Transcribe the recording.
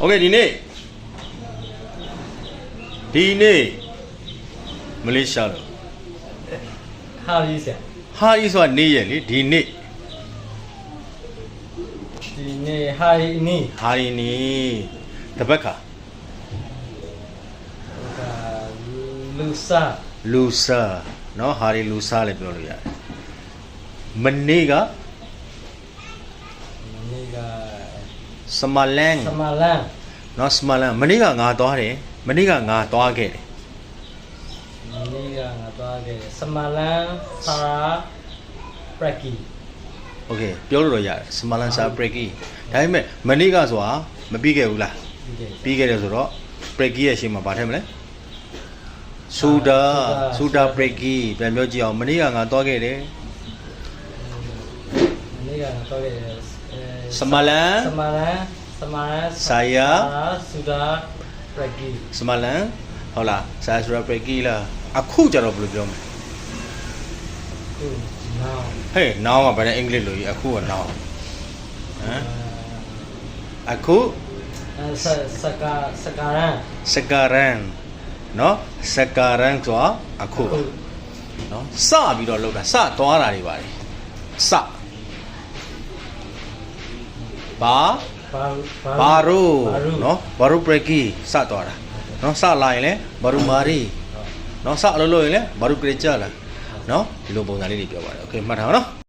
Okay ဒီနေ့မလေးရှားလို့ ဟာရီဆရာ ဟာကြီးဆိုတာနေရလေဒီနေ့ ဒီနေ့ဟာရီနီ ဟာဒီနေ့တပတ်ခါ လူစာ လူစာเนาะဟာဒီလူစာလည်းပြောလို့ရတယ်မနေ့က နေ့က စမလန် စမလန် เนาะစမလန်မနေ့ကငါသွားတယ်မနေ့ကငါသွားခဲ့တယ် နေ့ကငါသွားခဲ့စမလန်ဆာပရကီ โอเคပြောလို့တော့ရတယ်စမလန်စာပရက်ကီဒါပေမဲ့မနေ့ကဆိုတာမပြီးခဲ့ဘူးလားပြီးခဲ့တယ်ဆိုတော့ပရက်ကီရဲ့ရှေ့မှာဗာထဲမလဲဆူဒါပရက်ကီပြန်ပြောကြည့်အောင်မနေ့ကငါသွားခဲ့တယ် နေ့ကငါသွားခဲ့ စမလန် ဆာယာ ဆူဒါပရကီ စမလန်ဟုတ်လားဆာဆူဒါပရက်ကီလားအခုကျတော့ဘယ်လိုပြောမလဲ ခုနောင် ဟေးနောင်ကဗာတဲ့အင်္ဂလိပ်လိုကြီးအခုကနောင်ဟမ်အခု စကာရန် စကာရန်เนาะစကာရန်ဆိုတာအခုเนาะစပြီးတော့လောက်တာစသွားတာတွေပါတယ်စဘာရိုเนาะဘာရိုပရက်ကီစသွားတာเนาะစလာရင်လဲဘာရိုမာရီเนาะစအလုပ်လုပ်ရင်လဲဘာရိုကရကြလာเนาะဒီလိုပုံစံလေးတွေပြောပါတယ်โอเคမှတ်ထားအောင်เนาะ